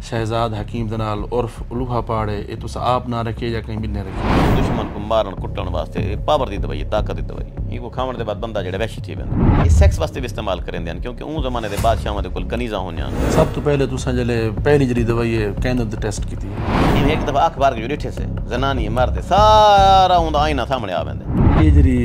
शहजाद हकीम दे नाल उर्फ लूहा पाड़े ये तुस आप ना रखे या कहीं भी नहीं रखे? दुश्मन को मारन कुटन वास्ते पावर दी दवाई ताकत दी दवाई इको खावन दे बाद बंदा जेड़ा वैशी थी वेंदा ये सेक्स वास्ते भी इस्तेमाल करेंदे हैं क्योंकि उन जमाने दे बादशाहां दे कोल कनीज़ा होनियां। सब तो पहले तुसा जले पहली जड़ी दवाई है कहने दे टेस्ट की थी एक दफा अखबार के जो डिठे से जनानी मर्द सारा उंदा आईना सामने आ वेंदे ये जड़ी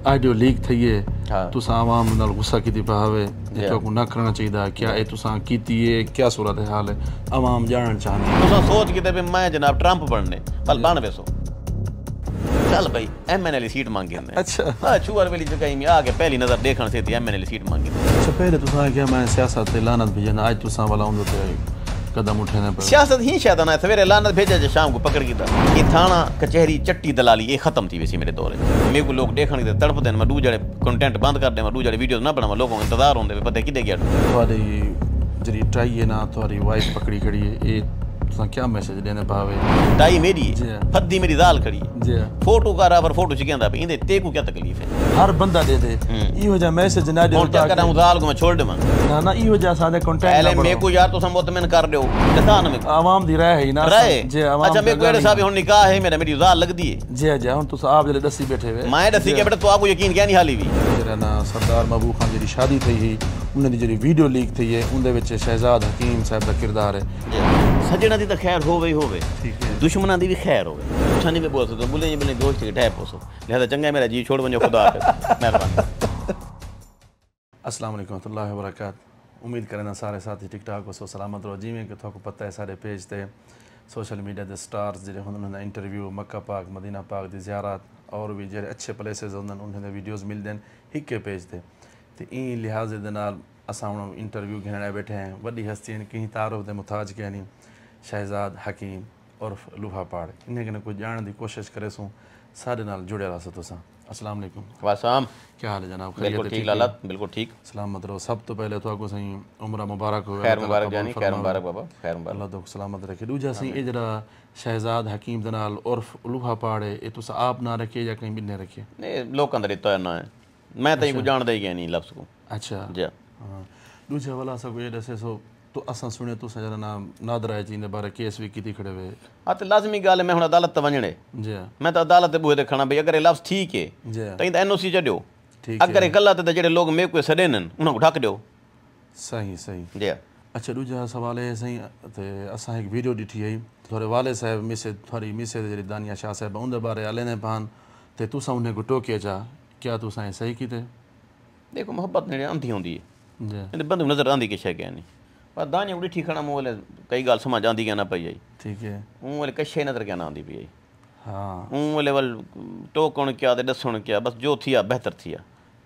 ऑडियो लीक थई है हाँ तुसा आवाम नाल गुस्सा कीती पावे जो को ना करना चाहिए क्या ये तुसा कीती है क्या सूरत हाल है आवाम जानना चाहती तुसा सोच के भी मैं जनाब ट्रंप बनने पल बन वैसो चल भाई एमएनएल सीट मांगी हमने। अच्छा हां चुवर वाली जगह में आके पहली नजर देखण से थी एमएनएल सीट मांगी। अच्छा पहले तुसा क्या मैं सियासत ते लानत भेजना आज तुसा वाला उन ते कदम उठाने पर सियासत ही शैतान है सवेरे लानत भेजा जे शाम को पकड़ कीता ये थाना कचहरी चट्टी दलाली ये खत्म थी वैसी मेरे दौर में मेरे को लोग देखण के तड़प देन मैं दू जड़े कंटेंट बंद कर दे मैं दू जड़े वीडियोस ना बनावा लोगों को इंतजार होंदे पता किदे गया तुम्हारी जरी ट्राई है ना तुम्हारी वाइफ पकड़ी खड़ी है ये तुसा क्या मैसेज देने पावे टाई मेरी फद्दी मेरी दाल खड़ी जी फोटो का बराबर फोटो चिकेंदा इंदे ते को क्या तकलीफ है हर बंदा दे दे ई वजह मैसेज ना दे और क्या करा दाल को मैं छोड़ दे ना ना ई वजह सादे कंटेंट पहले मेरे को यार तो मुतमिन कर दो दसान में आवाम दी राय है ना राय जी आवाम अच्छा मेरे को एड़े साहब हुन निकाह है मेरी दाल लगदी है जी जी हुन तुसा आप जले दसी बैठे हुए मैं दसी के बेटा तो आपको यकीन क्या नहीं हाली भी तेरा ना सरदार महबूब खान जी शादी थी ही उन्हें दी जड़ी वीडियो लीक थी है उनदे विच शहजाद हकीम साहब दा किरदार है सजना दी तो खैर होवे होवे ठीक है दुश्मना दी भी खैर होवे अच्छा नहीं बोल सकते बोले बोले दोस्त के टैप हो लिहाजा चंगा मेरा जी छोड़ वंजो खुदा हाफिज़ मेहरबानी। अस्सलाम वालेकुम रहमतुल्लाहि व बरकातहू उम्मीद करना सारे साथी ठीक ठाक हो सलामत रहो जिमें कि तुहानू पता है सारे पेज ते सोशल मीडिया दे स्टार्स जेह्ड़े होंदे इंटरव्यू मक्का पाक मदीना पाक दी ज़ियारत और भी जेह्ड़े अच्छे प्लेसिस होंदे उन्हें वीडियोज़ मिलते हैं हिक्के पेज ते तो इन लिहाजे दे नाल असां हुण इंटरव्यू घेने बैठे हैं वड्डी हस्ती कहीं तारुफ दे मुताज के नहीं शहजाद हकीम उर्फ लूहा पाड़ इन्हें कने कोई जानने की कोशिश करे सूँ साढ़े नाल जुड़े रहा तुसां। अस्सलाम वालेकुम। वासाम क्या हाल है जनाब? बिल्कुल ठीक लाला बिल्कुल ठीक सलामत रहो। सब तो पहले तो आपको सही उम्र मुबारक हो खैर मुबारक जानी खैर मुबारक बाबा खैर मुबारक अल्लाह तो सलामत रखे। दूजा सही ये जरा शहजाद हकीम दे नाल उर्फ लूहा पाड़े ये तुस आप ना रखे या कहीं भी नहीं रखे? नहीं लोकां दा रिता ना है मैं तो को जानदा ही नहीं लफ्ज़ को। अच्छा जी हाँ दूजा वाला सब ये दसे सो तो असां सुने तो जरा नाम नादरा जी ने बारे केस भी की खड़े हुए हाँ तो लाजमी गाल है मैं हुण अदालत ते वञणे जी मैं तो अदालत ते बूहे ते खड़ा भाई अगर ये लफ्ज़ ठीक है जी तो एनओसी चढ़ियो ठीक अगर ये गलत है तो जेड़े लोग मेरे को सड़न उन्हें को ढक दियो। सही सही जी अच्छा दूजा सवाल है सही ते असां एक वीडियो ॾिठी है थोड़े वाले साहब मिसे थोड़ी मिसे जी दानिया शाह साहब उनके बारे हलेने पान ते तुसा उन्हें को टोके चा क्या तुसा सही कीते? देखो मोहब्बत ने आंधी होंदी है जी बंद नज़र आंदी किश है क्या नहीं पर दानिया उड़ी ठीक खड़ा मुँह कई गाल समझ आंदी क्या ना पई आई ठीक है मुँह वाले कशे नज़र क्या ना आंदी पई आई हाँ मुँह वाले वल टोकण क्या ते दसण क्या बस जो थिया बेहतर थिया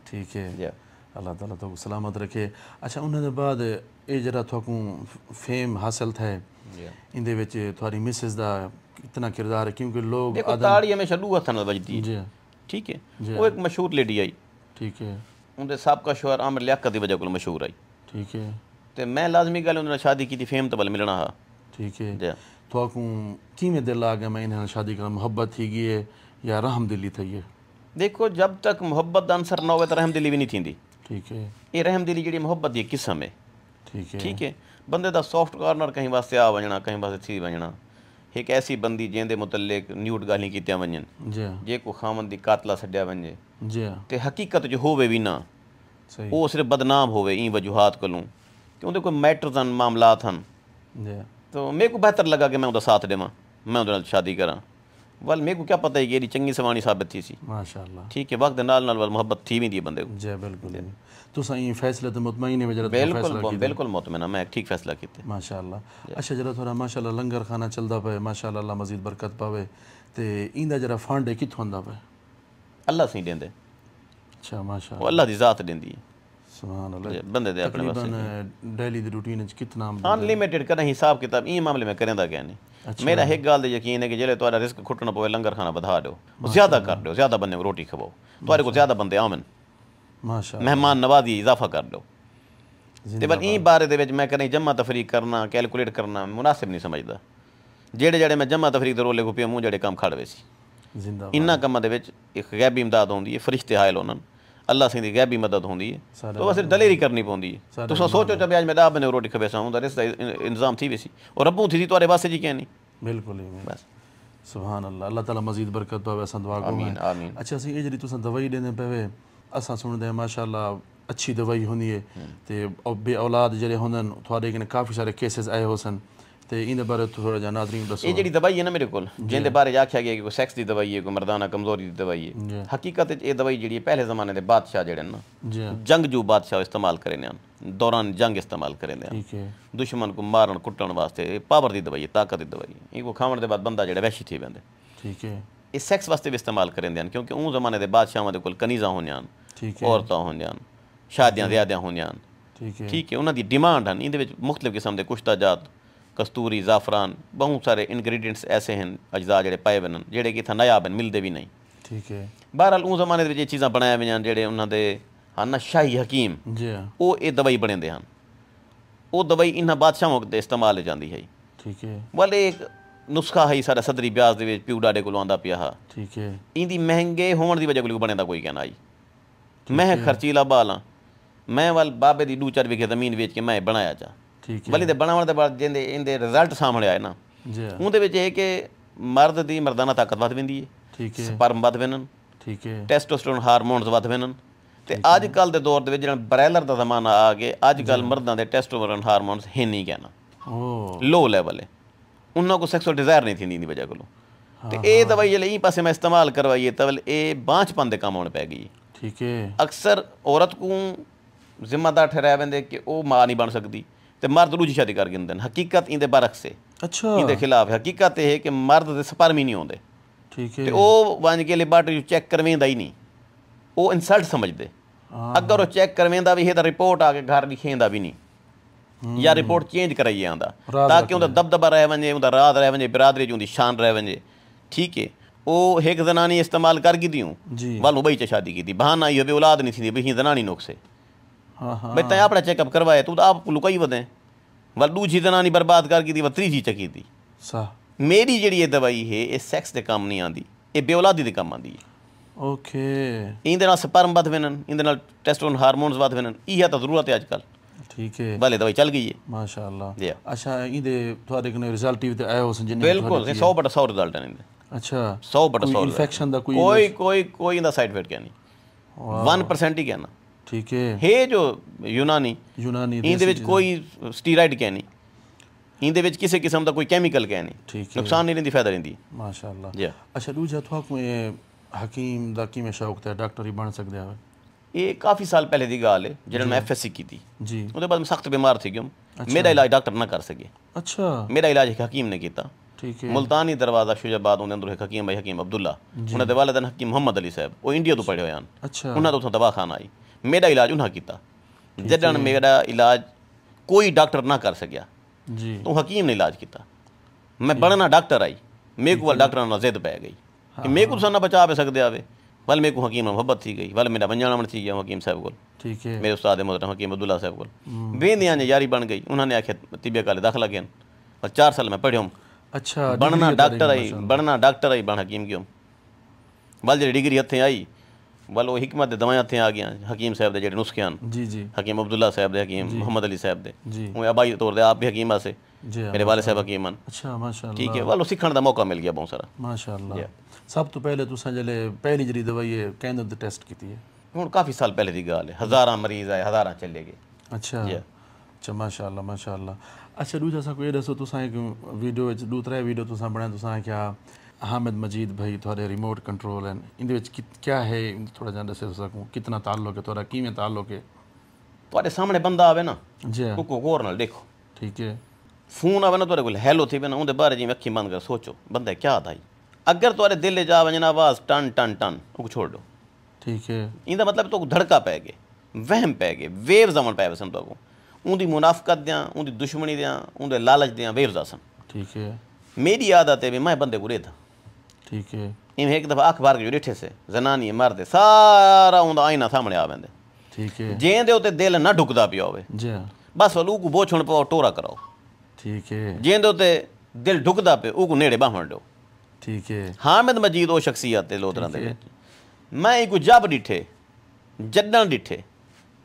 ठीक है जी अल्लाह ताला तो सलामत रखे। अच्छा उन्होंने बाद ये जरा थोकू फेम हासिल थे इंदे विच थोड़ी मिसेस दा इतना किरदार है क्योंकि लोग देखो ताड़ी हमेशा दू हथां नाल बजदी है जी ठीक है जी। वो एक मशहूर लेडी आई ठीक है उनके साबका शोहर आमिर लियाकत की वजह को मशहूर आई ठीक है तो मैं लाजमी गल उन्होंने शादी की थी फेम तो बल मिलना हा ठीक है जी थोकू किमें दिल आ गया मैं इन्हें शादी कर मोहब्बत थी गई है या रहम दिली थी है? देखो जब तक मोहब्बत का अंसर ना हो तो रहम दिली भी नहीं थी ठीक है ये रहम दिली जी मोहब्बत की किस्म है ठीक है बंदे का सॉफ्ट कॉर्नर कहीं वास्ते आ वजना कहीं वास्ते थी वजना एक ऐसी बंदी जैसे मुतलिक न्यूट गाली की वजन जी जे को खामन की कातला छड्या वजे जी तो हकीकत जो होवे भी ना सही वो सिर्फ बदनाम होवे ई वजूहात कोलों कि उनके कोई मैटर्स हैं मामलात हैं जी तो मेरे को बेहतर लगा कि मैं उनका साथ देवां मैं उनके शादी करा वल मेरे को क्या पता है कि ये चंगी सवानी साबित थी सी माशाअल्लाह ठीक है वक्त दे नाल वल मोहब्बत थी भी दी बंदे को जी बिल्कुल तो सही फैसले तो मुतमईन है जरा बिल्कुल मुतमईन मैं ठीक फैसला किया माशाअल्लाह। अच्छा जरा थोड़ा माशाअल्लाह लंगर खाना चलता पे माशाअल्लाह अल्लाह मजीद बरकत पावे ते इंदा जरा फंड है कित्थों आंदा पे? अल्लाह सी देंदे अच्छा वो माशाअल्लाह अल्लाह दी जात देंदी है सुभान अल्लाह बंदे दे अपने तकरीबन डेली दी रूटीन च कितना अनलिमिटेड करें हिसाब किताब ई मामले में करेंदा क्या नहीं मेरा एक गाल दे यकीन है कि जेले तुम्हारा रिस्क खुटना पवे लंगर खाना बढ़ा दो ज़्यादा कर दो ज़्यादा बंदे को रोटी खवाओ तुम्हारे को ज़्यादा बंदे आवन माशाअल्लाह मेहमान नवाजी इजाफा कर दो ते बल ई बारे दे विच मैं करें जमा तफरीक करना कैलकुलेट करना मुनासिब नहीं समझदा जेड़े जेड़े मैं जमा तफरीक दे रोले को पिया मूँह जेड़े काम खड़ वे सी जिंदा इन्ना कम्मां दे विच एक गैबी इमदाद होंदी है फरिश्ते हायल होनन अल्लाह सिंह दी गैबी मदद होंदी है तो बस दलेरी करनी पौंदी है तुस सोचो च अज मैं 10 बंदे रोटी खबे सां रिश्ता इंतजाम थी वैसी और रब्बू थी तुआरे वास्ते जी क्या नहीं बिल्कुल ही बस सुभान अल्लाह अल्लाह ताला मजीद बरकत पावे असां दुआ करूं आमीन आमीन अच्छा सी ये जड़ी तुसां दवाई देने पवे असां सुनदे माशाअल्लाह अच्छी दवाई होंदी है ते बे औलाद जेड़े होंदन थोड़े कने काफ़ी सारे केसेस आए होसन ते इन बारे थोड़ा जा नाज़रीन दसो ये जी दवाई है ना मेरे को जिंदे बारे आख्या गया कि कोई सैक्स की दवाई है कोई मर्दाना कमजोरी की दवाई है हकीकत ये दवाई जी पहले जमाने के बादशाह जेड़े ना जंगजू बादशाह इस्तेमाल करे दौरान जंग इस्तेमाल करे दुश्मन को मारन कुटन वास्ते पावर की दवाई है ताकत की दवाई इनको खावन के बाद बंदा जेड़ा वैशी थी वेंदे ठीक है ये सैक्स वास्ते भी इस्तेमाल करेंदे क्योंकि उन जमाने के बादशाहों के कोल कनीज़ा होंदियां औरतां होंदियां शादियां ज़्यादा होंदियां ठीक है उन्होंने डिमांड हैं इन मुख्तलिफ किस्म के कुश्ता जात कस्तूरी ज़ाफ़रान बहुत सारे इंग्रीडियंट्स ऐसे हैं अज्जा जेड़े पाए वन जेड़े कि इतना नायाब हैं मिलते भी नहीं ठीक है बहरहाल उस जमाने में चीज़ां बनाया हुई जेड़े उन्होंने हाँ ना शाही हकीम वो ये दवाई बने हैं वो दवाई इन्होंने बादशाहों के इस्तेमाल जाती है ठीक है वाले एक नुस्खा है सारा सदरी ब्याज के प्यू डाडे को आंदा पिया हा ठीक है इंदी महंगे होने की वजह को बने कोई कहना आई मैं खर्चीला बाल हाँ मैं वाल बाबे की 2-4 विघे जमीन वेच के मैं बनाया जा बल्कि तो बनाने के बाद जिंदे इनके रिजल्ट सामने आए ना उनके है कि मर्द की मर्दाना ताकत वध वेंदी है स्पर्म वध वेन ठीक है टेस्टोस्टेरोन हारमोन्स वध वेन तो अजकल के दौर के जो ब्रैलर का जमाना आ गया अजकल मर्दों के टेस्टोस्टेरोन हारमोन्स है नहीं कहना लो लैवल है उन्होंने को सैक्सुअल डिजायर नहीं थी वजह को तो ये दवाई जो यहीं पासे मैं इस्तेमाल करवाई है तवल ये बांझपन के काम होने पै गई ठीक है अक्सर औरत को जिम्मेदार ठहराया वेंदे कि वो माँ नहीं बन सकती तो मर्द दूजी शादी कर गिनते हैं हकीकत इंदे बरक्स से अच्छा इंदे खिलाफ हकीकत है कि मर्द के स्पर्म ही नहीं आते ठीक है वो बन के लेबार्टरी चेक करवेंदा ही नहीं वो इंसल्ट समझते अगर वो चेक करवेंदा भी है तो रिपोर्ट आके घर लिखेंदा भी नहीं या रिपोर्ट चेंज कराइए आंदा ताकि उनका दबदबा रह वजे उनका राज रह वजे बिरादरी उनकी शान रह वजे ठीक है वो एक जनानी इस्तेमाल कर दी हूँ वालों बई च शादी की बहाना ही हो औलाद नहीं थी भाई जनानी नुक्से भाई तैं अपना चेकअप करवाए तू तो आप लुकाई वदें वल दूजी जनानी बर्बाद कर दी व तीजी चकी थी मेरी जी ये दवाई है ये सैक्स के काम नहीं आती ये बेऔलादी के काम आती है ओके इंदे स्पर्म वध वेन इंदे टेस्टोस्टेरोन हारमोन्स वध वेन यह तो जरूरत है अजकल ठीक है भले दवाई चल गई है माशाअल्लाह अच्छा इंदे थोड़े कने रिजल्ट भी आए हो जिन बिल्कुल 100/100 रिजल्ट है इंदे अच्छा 100/100 इन्फेक्शन दा कोई इंदा साइड इफेक्ट क्या नहीं 1% ही कहना ठीक है जो यूनानी इंदे कोई स्टीराइड क्या नहीं इंदे किसी किस्म का कोई कैमिकल क्या नहीं नुकसान नहीं रही फायदा रही माशाअल्लाह अच्छा दूजा थोड़ा हकीम का किमें शौक था डॉक्टर ही बन सकते हैं ये काफ़ी साल पहले की गाल है जिन्होंने मैं FSC की थी जी उसके बाद मैं सख्त बीमार थी क्यों मेरा इलाज डॉक्टर ना कर सके अच्छा मेरा इलाज एक हकीम ने किया ठीक है मुल्तानी दरवाजा शुजाबाद उन्हें अंदर एक हकीम भाई हकीम अब्दुल्ला उन्होंने वालिदैन हकीम मोहम्मद अली साहब वो इंडिया तो पढ़े हुए हैं अच्छा उन्होंने तो दवाखाना आई मेरा इलाज उन्हें किया जडन मेरा इलाज कोई डॉक्टर ना कर सकिया जी तो हकीम ने इलाज किया मैं बनना डॉक्टर आई मेरे को डॉक्टर ना जिद पै गई कि मेरे को ना बचा पे सकते आवे वल मेरे को हकीम मोहब्बत थी गई वल मेरा बंजाना मन थी गया हकीम साहब को ठीक है मेरे उस्ताद मोहतरम हकीम अब्दुल्ला साहब को बेंदियां ने यारी बन गई उन्होंने आख्या तिबिया काले दाखिला गया और 4 साल मैं पढ़ियो अच्छा बनना डॉक्टर आई बन हकीम क्यों वल जी डिग्री हथे आई वल वो हिकमत दे दवाएं हथे आ गया हकीम साहब के जो नुस्खे हैं जी जी हकीम अब्दुल्ला साहब दे हकीम मोहम्मद अली साहब दे वो अबाई तौर पर आप भी हकीम से मेरे वाले साहब हकीम हैं अच्छा माशाअल्लाह ठीक है वालो सीखने का मौका मिल गया बहुत सारा माशाअल्लाह सब तो पहले तुसा जले पहली जी दवाई है कैंसर द टेस्ट की है हुण काफ़ी साल पहले की गाल है हज़ारां मरीज आए हज़ारां चले गए अच्छा अच्छा माशाअल्लाह माशाअल्लाह अच्छा दूजा सा कोई दसो तुसा एक वीडियो 2-3 वीडियो तुसा बनाया तुसा क्या हामिद मजीद भाई थोड़े रिमोट कंट्रोल हैं इन क्या है थोड़ा जान दस सकूँ कितना ताल्लुक है थोड़ा किमें ताल्लुक है थोड़े सामने बंदा आवे ना जी को गौर नाल देखो ठीक है फोन आवे ना थोड़े को हैलो थी ना उनके बारे जी अखी बंद कर सोचो बंदा क्या था अगर थोड़े दिल जा वजना आवाज़ टन टन टन वो छोड़ दो ठीक है इंदा मतलब तो धड़का पै गए वहम पै गए वेव्स अमन पै सन तो उनकी मुनाफकत दियाँ उनकी दुश्मनी दियाँ उनके लालच दियाँ वेव्स आसन ठीक है मेरी आदत है भी मैं बंदे को रेता ठीक है इन एक दफ़ा अखबार के रिठे से जनानी मर्द सारा उनका आईना सामने आ वेंदे ठीक है जेंदे उते दिल ना ढुकदा पिया होवे जी बस वलू को बोछण पाओ टोरा कराओ ठीक है जेंदे उते दिल ढुकदा पे ऊ को नेड़े बाहण दो ठीक है हामिद मजीद वो शख्सियत है लोतरा दे मैं एक जब डिठे जड्डन डिठे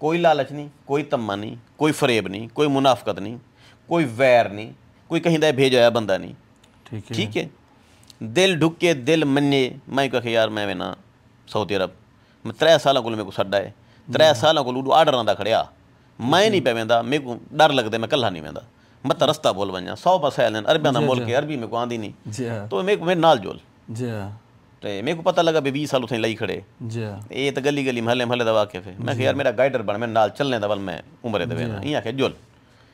कोई लालच नहीं, कोई तम्मा नहीं, कोई फरेब नहीं, कोई मुनाफकत नहीं, कोई वैर नहीं, कोई कहीं दा भेज आया बंदा नहीं। ठीक है। दिल ढुके दिल मन्ने। मैं कहे यार मैं ना सऊदी अरब मैं 3 साल को मेरे को छड्डा है, 3 साल को आर्डर आंदा खड़िया, मैं नहीं पे वेंदा, मेरे को डर लगता मैं कल्ला नहीं वेंदा, मत रस्ता बोल वञा 100 बस है अरबिया का मुल्क अरबी मेरे को आंदी नहीं, तो मेरे नाल जोल तो मेरे को पता लगा भी 20 साल उसे लई खड़े ये तो गली गली महल्ले महल्ले का वाकिफ है। मैं यार मेरा गाइडर बन मैं नाल चलने दा वल मैं उम्र दे इं आखे जुल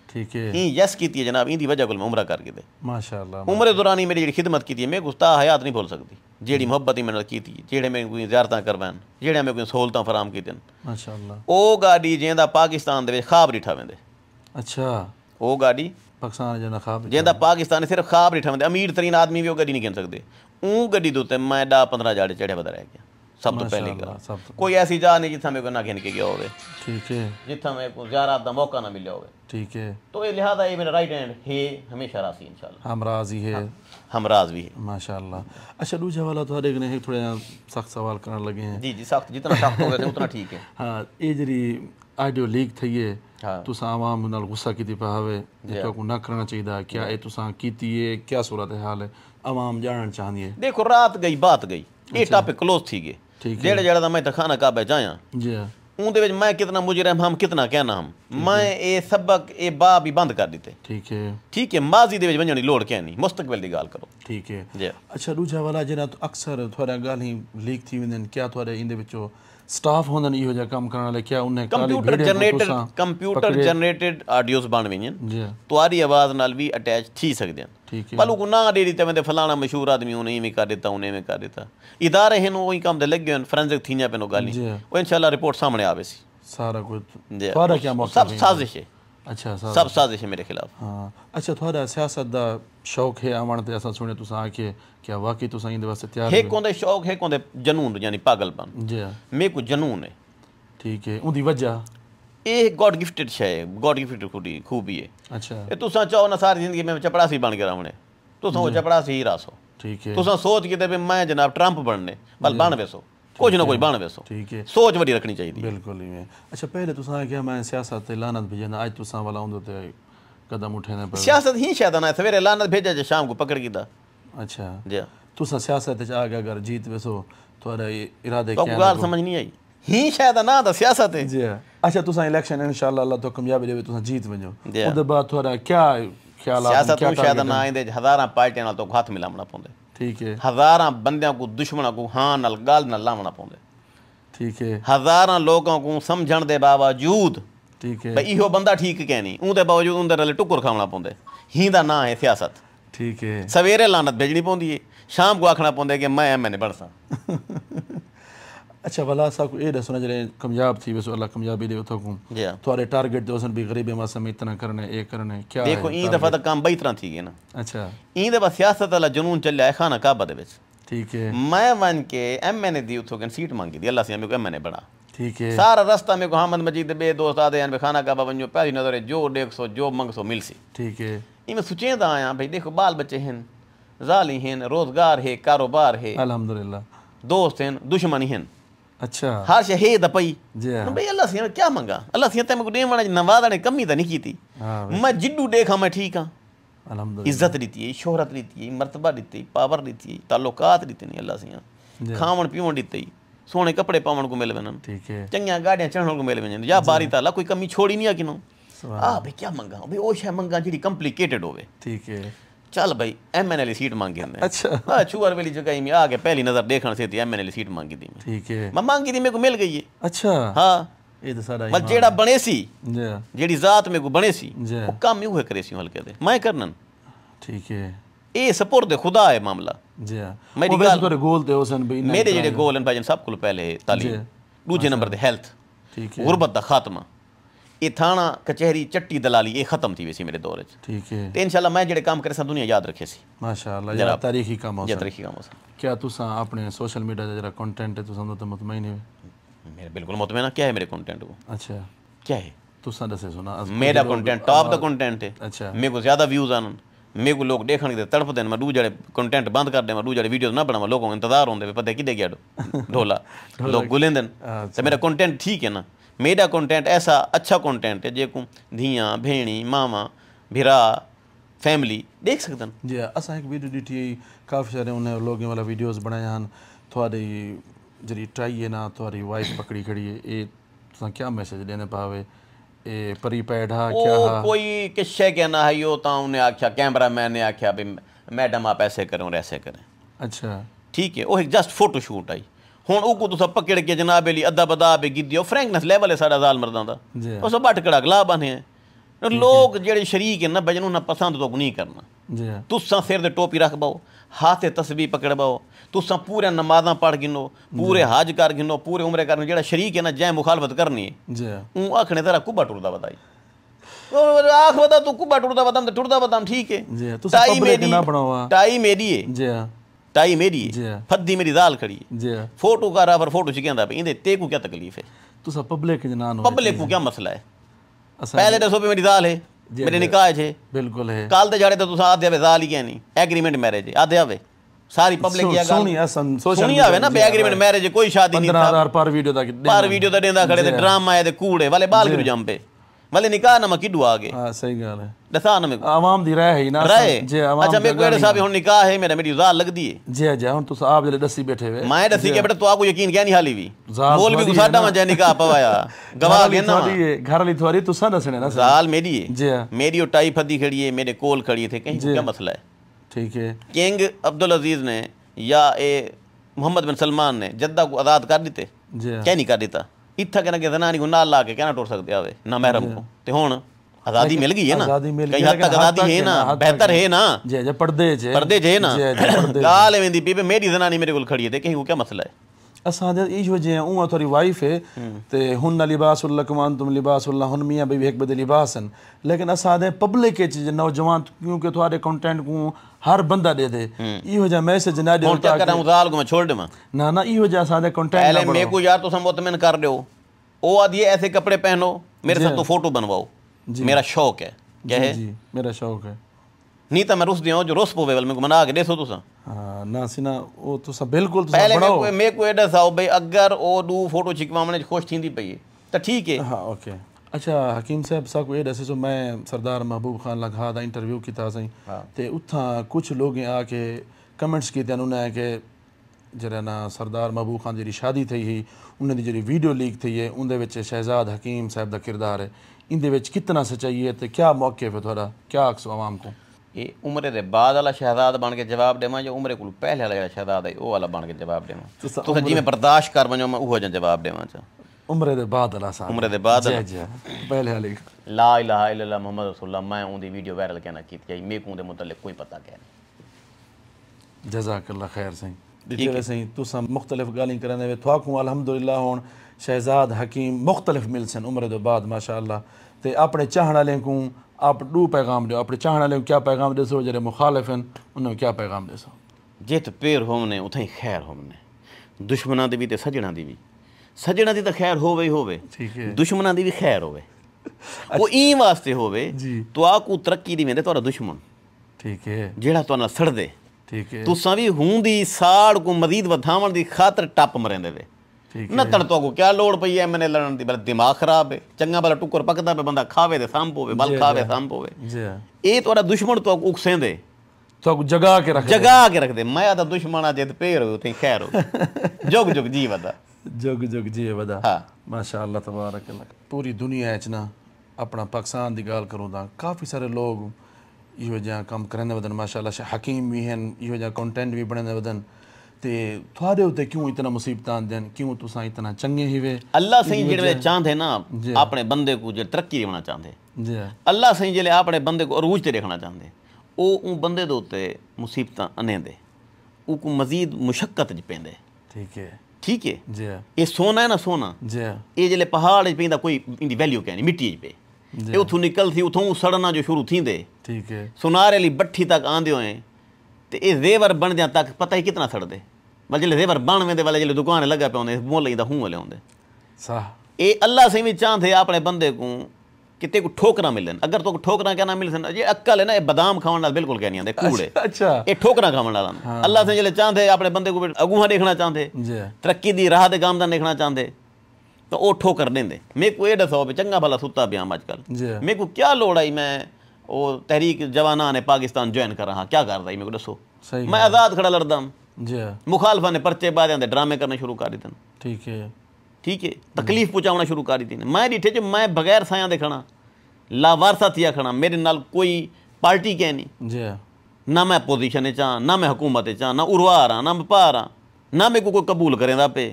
ठीक है ई यस की है जनाब, इंदी वजह को मैं उम्र करके दे माशाअल्लाह। उम्र दौरान ही मेरी जी खिदमत की मैं गुस्ता हयात नहीं भूल सकती, जेड़ी मुहब्बत ही मैंने की जेड़े मैं कोई ज़ियारतां करवान, जेड़े मैं कोई सहूलतां फराम की माशाअल्लाह। ओ गाड़ी जेंदा पाकिस्तान दे ख्वाब डिठा वेंदे। अच्छा ओ गाड़ी पाकिस्तान जेंदा ख्वाब जेंदा पाकिस्तान सिर्फ ख्वाब डिठा वेंदे, अमीर तरीन आदमी भी वो गाड़ी नहीं गिन सकते। ऊ गड्डी दे उत्ते मैं 10-15 जाड़े चढ़े बदा रह गया। सब तो पहली गल कोई ऐसी जा नहीं जिथा मेरे को ना गिन के गया होवे, ठीक है, जिथा मेरे को ज़ियारत दा मौका ना मिले होवे, ठीक है। तो ये लिहाजा ये मेरा राइट हैंड है हमेशा रासी इंशाल्लाह, हमराज ही है, हमराज भी है माशाल्लाह। अच्छा दूसरा वाला तो हर ने थोड़ा सख्त सवाल करने लगे हैं। जी जी सख्त, जितना सख्त हो गए उतना ठीक है। हाँ ये जी आडियो लीक थी है, तुसा आवाम नाल गुस्सा की पे हवे जो को ना करना चाहिए, क्या ये तुसा कीती है, क्या सूरत हाल है, आवाम जानना चाहती है। देखो रात गई बात गई, ये टॉपिक क्लोज थी गए, जेड़े जेड़ा मैं खाना काबे जाया उनदे विच मैं कितना मुजरिम हम कितना कहना हम, मैं ये सबक ये बा भी बंद कर दिते। ठीक है, ठीक है, माजी दे विच वंजण दी लोड़ क्या नहीं, मुस्तकबिल दी गाल करो। ठीक है जी। अच्छा दूजा वाला जेड़ा तो अक्सर थोड़ा गाल ही लीक थी वेंदन, क्या थोड़े इंदे विचो स्टाफ होंदन इहो जा काम करने वाले, क्या उन्हें कंप्यूटर जनरेटेड ऑडियोज बन वेंजन तुम्हारी आवाज नाल भी अटैच थी सकदे हैं। ठीक है, पलू को ना दे दी ते फलाना मशहूर आदमी उन्हें में कर देता, उन्हें में कर देता, इदारे हैं वही काम दे लग गए फोरेंसिक थीया पे नो गाली वो इंशाल्लाह रिपोर्ट सामने आवे सी सारा कुछ थोड़ा क्या मौका सब साजिश है। अच्छा सब साजिश है मेरे खिलाफ। हाँ अच्छा थोड़ा सियासत दा शौक है आवन ते असा सुने तुसा आके क्या वाकई तुसा इंदे वास्ते तैयार है कोंदे शौक है कोंदे जनून यानी पागलपन जी मेरे को जनून है। ठीक है उनकी वजह ये गॉड गिफ्टेड है, गॉड गिफ्टेड खूबी है। अच्छा ये तुसा चाहो ना सारी जिंदगी में चपड़ासी बन के रहने, तुसा वो चपड़ासी ही रासो। ठीक है तुसा सोच के ते मैं जनाब ट्रंप बनने बल बन वैसो कुछ ना कुछ बन वैसो। ठीक है सोच बड़ी रखनी चाहिए बिल्कुल ही में। अच्छा पहले तुसा क्या मैं सियासत लानत भेजना आज तुसा वाला उंदे ते कदम उठाने पर सियासत ही शायद ना सवेरे लानत भेजा जे शाम को पकड़ कीदा। अच्छा जी तुसा सियासत आ गया अगर जीत वैसो थोड़ा इरादे क्या गाल समझ नहीं आई ही शायद ना दा सियासत है जी। अच्छा तुसा इलेक्शन इंशाल्लाह अल्लाह तो कामयाबी देवे तुसा जीत वजो उदे बाद थोड़ा क्या ख्याल सियासत में शायद ना आंदे हजारां पार्टियां नाल तो हाथ मिलावना पौंदे। ठीक है हजारां बंदियां को दुश्मनां को हां नाल गाल नाल लावना पौंदे। ठीक है हजारां लोगों को समझण दे बावजूद ठीक है भाई इहो बंदा ठीक क्या नहीं उनके बावजूद उनके नाल टुकर खावना पौंदे ही दा ना है सियासत। ठीक है सवेरे लानत भेजनी पौंदी है शाम को आखना पौंदे कि मैं मैंने बड़सा। अच्छा भला सा को ये दसना जरे कामयाब थी वैसे अल्लाह कामयाबी दे तो को थोड़े टारगेट दोसन भी गरीबी में समेत इतना करने ए करने क्या देखो ई दफा तो काम बई तरह थी गए ना। अच्छा ई दफा सियासत वाला जुनून चलिया है खाना काबा दे विच। ठीक है मैं वन के एमएनए दी उथो के सीट मांगी दी अल्लाह से मेरे को एमएनए बना। ठीक है सारा रास्ता मेरे को हामद मजीद दे बे दोस्त आदे यान खाना काबा वन्यो पहली नजर जो 150 जो मंगसो मिलसी। ठीक है ई मैं सोचेंदा आया भाई देखो बाल बच्चे हैं जाली हैं रोजगार है कारोबार है अल्हम्दुलिल्लाह दोस्त हैं दुश्मनी हैं। अच्छा हर शे है दपई भाई अल्लाह से क्या मंगा अल्लाह से ते मेरे को देवना नवादा ने कमी तो नहीं की थी मैं जिड्डू देखा मैं ठीक हाँ अल्हम्दुलिल्लाह इज्जत दी है शोहरत दी है मर्तबा दी पावर दी ताल्लुकात दी नहीं अल्लाह से खावन पीवन दी सोने कपड़े पावन को मिल वेन। ठीक है चंगिया गाड़ियां चढ़ने को मिल वेन या बारी ताला कोई कमी छोड़ी नहीं है कि नो आ भाई क्या मंगा भाई वो शे मंगा जी कॉम्प्लिकेटेड होवे। ठीक है चल भाई एमएनएल सीट मांगी हमने। अच्छा हाँ छुअर वाली जगह में आके पहली नजर देखने से थी एमएनएल सीट मांगी थी। ठीक है मैं मांगी थी मेरे को मिल गई है। अच्छा हाँ ये तो सारा बस जेड़ा बने सी जेड़ी जात मेरे को बने सी वो काम में हुए करे सी हल्के दे मैं करनन। ठीक है ये सपुर्द खुदा है मामला जी मेरी गाल तोरे गोल ते होसन भाई मेरे जेड़े गोल हैं भाई सब को पहले तालीम दूसरे नंबर ते हेल्थ। ठीक है गुरबत दा खात्मा ये थाना कचहरी चट्टी दलाली ये खत्म थी वैसी मेरे दौर च। ठीक है तो इंशाल्लाह मैं जेड़े काम करे सा दुनिया याद रखे सी माशाल्लाह जरा तारीखी काम हो तारीखी काम हो क्या तुसा अपने सोशल मीडिया जरा कंटेंट है तुसा तो मुतमईन है मेरे बिल्कुल मुतमईन क्या है मेरे कंटेंट को। अच्छा क्या है तुसा दसे सुना मेरा कंटेंट टॉप द कंटेंट है। अच्छा मेरे को ज्यादा व्यूज आनन मेरे को लोग देखने के तड़प दें मैं दू जड़े कंटेंट बंद कर दें मैं दू जड़े वीडियो ना बनावा लोगों को इंतजार होंगे पता कि गया ढोला लोग गुलें दें तो मेरा कंटेंट ठीक है ना मेरा कंटेंट ऐसा अच्छा कंटेंट है जेको धियाँ भेणी मामा भिरा फैमिली देख सकते हैं जी असा एक वीडियो ॾिठी काफ़ी सारे उन्हें लोगों वाला वीडियोस बनाया हैं थोड़ी जी टाई है ना थोड़ी वाइफ पकड़ी खड़ी है ये क्या मैसेज देने पावे ए परी पैढ़ा क्या कोई किस्से कहना है यो ता उन्हें आख्या कैमरा मैन ने आख्या भी मैडम आप ऐसे करें और ऐसे करें अच्छा ठीक है वो एक जस्ट फोटो शूट आई हुण उको तुसा पकड़ के जनाब अली अद्धा बदा बे गिद्दियो फ्रैंकनेस लेवल है साडा जाल मर्दां दा उस बट कड़ा गला बने लोग जेड़े शरीक है ना बजनू ना पसंद तो नहीं करना तुसा सिर दे टोपी रख बाओ हाथ तस्बीह पकड़ बाओ तुसा पूरे नमाज़ां पढ़ गिनो पूरे हज कर गिनो पूरे उम्रे कर जेड़ा शरीक है ना जै मुखालफत करनी है ऊँ आखने तेरा कुब्बा टुरदा बदाई आख बता तू कुब्बा टुरदा बदाम टुरदा बदाम ठीक है टाई मेरी है टाई मेरी है फद्दी मेरी दाल खड़ी है फोटो कर पर फोटो च कहंदा पे इंदे ते को क्या तकलीफ है तुसा पब्लिक जनान पब्लिक को क्या मसला है पहले दसो पे मेरी दाल है मेरे निकाह है बिल्कुल है कल दे जाड़े तो तुसा आधे आवे दाल ही क्या नहीं एग्रीमेंट मैरिज है आधे आवे सारी पब्लिक की सुनी आवे ना बे एग्रीमेंट मैरिज कोई शादी नहीं 15000 पर वीडियो दा देंदा खड़े ते ड्रामा है ते कूड़े वाले बाल गिर जंपे वाले निकाह ना किडू आ गए हां सही गल है दसा ना में आवाम दी राय है ना जी आवाम अच्छा मेरे को एड़े साहब हुन निकाह है मेरी जाल लगदी है जी जी हुन तुसा आप जले दसी बैठे हुए मैं दसी के बेटा तो आपको यकीन क्या नहीं हाली भी बोल भी साडा में जे निकाह पवाया गवाह के ना घर वाली थोड़ी तुसा दसने ना जाल मेरी है जी मेरी वो टाई फदी खड़ी है मेरे कोल खड़ी थे कहीं क्या मसला है ठीक है किंग अब्दुल अजीज ने या ए मोहम्मद बिन सलमान ने जद्दा को आज़ाद कर दिते क्या नहीं कर दिता इत्था कहना कि जनानी को नाल ला के कहना टुर सकते आवे ना महरम को ते हुण आज़ादी मिल गई है ना कहीं हद तक आज़ादी है ना बेहतर है ना जे पर्दे जे ना गाल वेंदी पी मेरी जनानी मेरे कोल खड़ी है ते कहीं को क्या मसला है असांजा इहो जे उहा थोड़ी वाइफ है ते हुन लिबासुल लकुम अंतुम लिबासुल हुन मियां बीवी एक बदे लिबास हैं लेकिन असांजे पब्लिक के नौजवान क्योंकि थोड़े कंटेंट को हर बंदा दे दे इहो जा मैसेज ना दे क्या करा जाल को मैं छोड़ देवा ना ना इहो जा असांजे कंटेंट पहले मेरे को यार तो मुतमिन कर दो ओ आदि ऐसे कपड़े पहनो मेरे साथ तो फोटो बनवाओ मेरा शौक है क्या है जी मेरा शौक है नहीं तो मैं रुस दियो जो रोस पोवे वाल में मना के देसो तुसा हां ना सिना ओ तुसा बिल्कुल तुसा पहले मैं को एडा साओ भाई अगर ओ दू फोटो छिकवामने खुश थींदी पई तो ठीक है हां ओके अच्छा हकीम साहब सा को एडा से जो मैं सरदार महबूब खान लगा दा इंटरव्यू कीता सही ते उथा कुछ लोग आके कमेंट्स कीते उन्हें के जरा ना सरदार महबूब खान जी शादी थी ही उन्हें जी वीडियो लीक थी है उनके शहजाद हकीम साहब का किरदार है इन कितना सच्चाई है तो क्या मौके पे थोड़ा क्या आखसो आवाम को ये उम्र के बाद वाला शहजाद बन के जवाब देव जो उम्र को पहले वाला शहजाद है वो वाला बन के जवाब देव तो जिमें बर्दाश्त कर वनो मैं वो जवाब देव उम्र के बाद उम्र के बाद पहले वाली ला इलाहा इल्लल्लाह मोहम्मद रसूलुल्लाह मैं उनकी वीडियो वायरल कहना की मेरे को उनके मुतल्लिक कोई पता क्या नहीं जज़ाकल्लाह खैर सही दिखे सही तुसा मुख्तलिफ गाली करने वे थोकू अल्हम्दुलिल्लाह हुन शहजाद हकीम मुख्तलिफ मिल सन उम्र के बाद माशाअल्लाह ते अपने चाहने वाले को आप दू पैगाम दो अपने चाहने वाले को क्या पैगाम देसो जरे मुखालिफ हैं उन्हें क्या पैगाम देसो जित पेर होने उथई खैर होने दुश्मना दी भी ते सजना दी भी सजना दी तो खैर होवे ही होवे ठीक है दुश्मना दी भी खैर होवे वो ई वास्ते होवे तो आकू तरक्की दी वेंदे तोरा दुश्मन ठीक है जेड़ा तो ना सड़ दे ठीक है तुसा भी हुंदी साड़ को मजीद वधावण दी खातर टप मरेंदे वे न तण तो को क्या लोड़ पई है मैंने लड़न दी बल दिमाग खराब है चंगा भला टुकर पकदा पे बंदा खावे ते साम पोवे बल खावे साम पोवे ए तोरा दुश्मन तो उकसेंदे तो जगा के रख दे मैं आदा दुश्मन आ जे ते पेर हो ते खैर हो जोग जोग जी वदा जोग जोग जी वदा हां माशाअल्लाह तबारक अल्लाह पूरी दुनिया च ना अपना पाकिस्तान दी गाल करूं ता काफ़ी सारे लोग इहो जा कम करने वदन माशाअल्लाह हकीम भी हैं इहो जा कंटेंट भी बनने वदन ते थोड़े उते क्यों इतना मुसीबत आंदन क्यों तुसा इतना चंगे ही वे अल्लाह सही जेड़े चाहते ना अपने बंदे को जे तरक्की देना चाहते जी अल्लाह सही जेले अपने बंदे को अरूज ते देखना चाहते ओ उ बंदे दे उते मुसीबत अनेंदे उ को मजीद मुशक्कत च पेंदे ठीक है जी ये सोना है ना सोना जी ये जेले पहाड़ च पेंदा कोई इंदी वैल्यू क्या नहीं मिट्टी च पे ये उथों निकल थी उथों सड़ना जो शुरू थींदे ठीक है सुनार वाली बट्ठी तक आंदे होए ते ये जेवर बन जा तक पता ही कितना सड़दे बल जेले जेवर बन वेंदे वाले जेले दुकान लगा पे होंदे मोल इंदा हूं वाले होंदे सा ए अल्लाह से भी चाहते अपने बंदे को कि तेको ठोकरा मिलन अगर तो ठोकरा क्या ना मिल सन ये अक्ल है ना ये बादाम खावन नाल बिल्कुल कह नहीं आंदे कूड़े अच्छा ये ठोकरा खावन नाल अल्लाह से जले चाहते अपने बंदे को अगूहा देखना चाहते तरक्की दी राह दे गामदान देखना चाहते तो वो ठोकर देंदे मेरे को ये दसो भी चंगा भला सुता पिया अजकल मेरे को क्या लोड़ आई मैं वो तहरीक जवाना ने पाकिस्तान ज्वाइन कर रहा क्या कर रहा मेरे को दसो मैं आज़ाद खड़ा लड़दा मुखालफा ने पर्चे बाद ड्रामे करने शुरू कर दिते ठीक है तकलीफ पहुँचाना शुरू कर दी मैं डिठे जो मैं बगैर साया दे खड़ा लावारसा थिया खड़ा मेरे नाल कोई पार्टी कह नहीं ना मैं पोजीशन चाह ना मैं हुकूमत चाह ना उर्वा रहा ना मैं पा रहा ना मेरे को कोई कबूल करे पे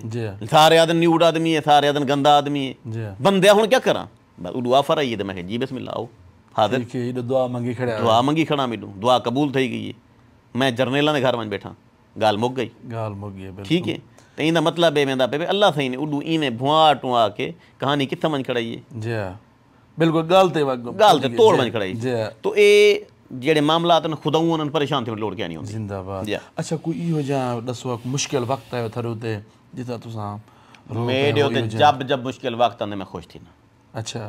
सारे आदमी न्यूड आदमी है सारे आदमी गंदा आदमी है बंदे हूँ क्या करा उडू आफर आई है तो मैं जी बिस्मिल्लाह आओ हाजिर दुआ मंगी खड़ा मैनू दुआ कबूल थी गई है मैं जरनेलों के घर में बैठा गाल मुक गई ठीक है तो इंदा मतलब है वेंदा पे अल्लाह सही ने उडू इवें भुआ टुआ के कहानी कित्थे मन खड़ाई है बिल्कुल गाल ते तोड़ मन खड़ाई तो ये जेड़े मामलात न खुदा उन्हनि परेशान थी लोड़ क्या नहीं होंदी जिंदाबाद अच्छा कोई इहो जा दसो मुश्किल वक्त आयो थारे उते जिता तुसा मेरे उते जब मुश्किल वक्त आंदे मैं खुश थी ना अच्छा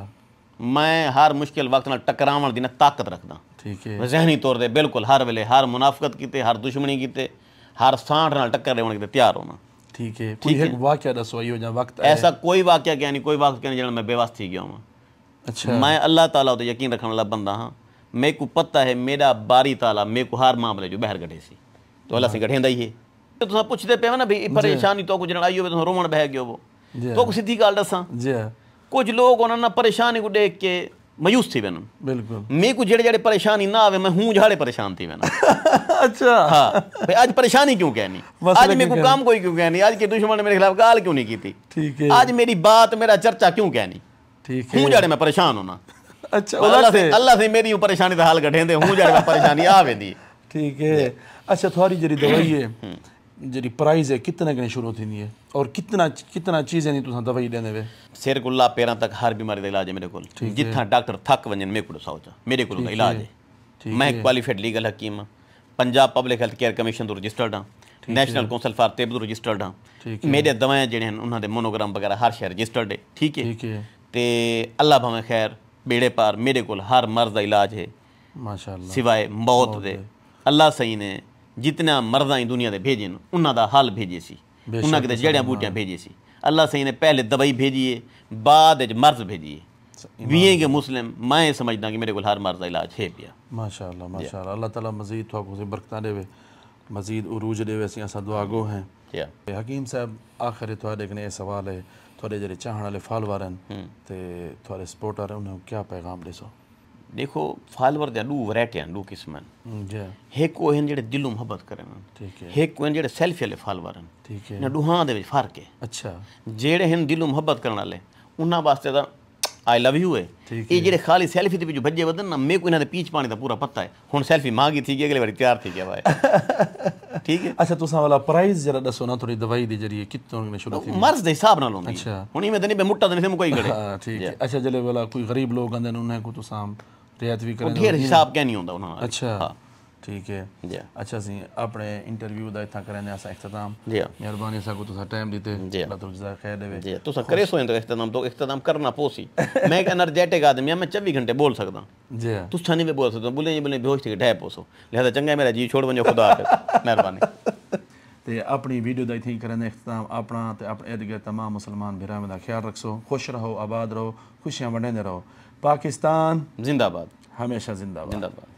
मैं हर मुश्किल वक्त नाल टकरावण दी ना ताकत रखदा ठीक है ज़हनी तौर ते बिल्कुल हर वेले हर मुनाफकत कीते हर दुश्मनी कीते हर सांठ नाल टक्कर देवण कीते तैयार होना ठीक है कोई एक वाकया दसो इहो जा वक्त ऐसा कोई वाकया क्या नहीं कोई वक्त क्या नहीं जड़ा मैं बेवस थी गया हूँ अच्छा मैं अल्लाह ताला उते यकीन रखने वाला बंदा हाँ मेरे को पता है मेरा बारी ताला मेरे को हर मामले जो बहर गढ़े सी तो अल्लाह से गढ़ेंदा ही है तो तुम पुछते पे ना भाई परेशानी तो कुछ आई हो तुम रोवण बह गयो वो तो सीधी गाल दसा कुछ लोग उन्होंने परेशानी को देख के मायूस थी वैन बिल्कुल मेरे को जेड़े जेड़े परेशानी ना आवे मैं हूँ झाड़े परेशान थी वैन अच्छा हाँ भाई आज परेशानी क्यों कहनी आज मेरे को काम कोई क्यों कहनी आज के दुश्मन ने मेरे खिलाफ गाल क्यों नहीं की थी ठीक है आज मेरी बात मेरा चर्चा क्यों कहनी ठीक है हूँ झाड़े मैं परेशान होना अच्छा अल्लाह से मेरी परेशानी का हाल कटेंदे हूँ जड़ में परेशानी आवे दी ठीक है अच्छा थोड़ी जरी दवाई है जरी प्राइस है कितने कने शुरू थी है और कितना चीज़ें नहीं तुसा दवाई देने वे सिर कुल्ला पैरों तक हर बीमारी का इलाज है मेरे को जितना डॉक्टर थक वजन मेरे को सोचा मेरे को इलाज है मैं क्वालिफाइड लीगल हकीम हाँ Punjab public health care commission तो रजिस्टर्ड हाँ नेशनल काउंसिल फॉर तिब्बत तो रजिस्टर्ड हाँ मेरे दवाएं जेडे हैं उन्होंने मोनोग्राम वगैरह हर शहर रजिस्टर्ड है ठीक है तो अल्लाह भावें खैर बेड़े पार मेरे को हर मर्ज का इलाज है माशाअल्लाह सिवाय मौत दे अल्लाह सही ने जितना मर्दा ही दुनिया दे भेजे न उन्हों का हल भेजे सी उन्होंने कितने जड़ियाँ बूटियाँ भेजी सी अल्लाह सही ने पहले दवाई भेजी है बाद मर्ज भेजी है वीए के मुस्लिम मैं समझदा कि मेरे को हर मर्ज का इलाज है पिया माशाअल्लाह अल्लाह ताला मजीद थोड़ा बरकत देवे मजीद उरूज देवे असीं असां दुआ गो हैं हकीम साहब आखिर थोड़े कने सवाल है थोड़े जड़े चाहण वाले फॉलोवर हैं ते थोड़े सपोर्टर हैं उन्हें क्या पैगाम ॾिसो देखो फॉलोवर जा दू वैरायटी हैं दू किस्म हैं एक वो हैं जेड़े दिलों मोहब्बत करें ठीक है एक वो हैं जेड़े सेल्फी वाले फॉलोवर हैं ठीक है ना दूहां दे विच फर्क है अच्छा जेड़े हैं दिलों मोहब्बत करने वाले उन्हां वास्ते दा आई लव यू है ये जेड़े खाली सेल्फी दे विच भज्जे वदन ना मेरे को इन्हां दे पीछ पाने दा पूरा पता है हुण सेल्फी मांगी थी कि अगले बारी तैयार थी गया भाई ठीक है अच्छा तुसा वाला प्राइस जरा दसो ना थोड़ी दवाई दी जरिए कितने ने शुरू थी मर्ज दे हिसाब नाल होंदी अच्छा हुण इवें ते नहीं मुट्टा ते नहीं कोई गड़े हां ठीक है अच्छा जले वाला कोई गरीब लोग आंदे उन्हें को तुसा रियायत भी करें ढेर हिसाब क्या नहीं होंदा उन्हां अच्छा हां ठीक है अच्छा सी अपने इंटरव्यू दा इतना करने आसा इख्तिताम जी मेहरबानी सा को तुसा टाइम दीते अल्लाह तो जज़ा खैर देवे जी तुसा करे सो तो इख्तिताम करना पोसी मैं एक एनर्जेटिक आदमी मैं 24 घंटे बोल सकदा जी तुसा नहीं बोल सकदा बोले बेहोश थी ढह पोसो लिहाजा चंगा मेरा जी छोड़ वंजो खुदा हाफिज़ मेहरबानी ते अपनी वीडियो दा इत्थै करने इख्तिताम अपना ते अपने इर्द गिर्द तमाम मुसलमान भरावां दा ख्याल रखो खुश रहो आबाद रहो खुशियां वंडे रहो पाकिस्तान जिंदाबाद हमेशा जिंदाबाद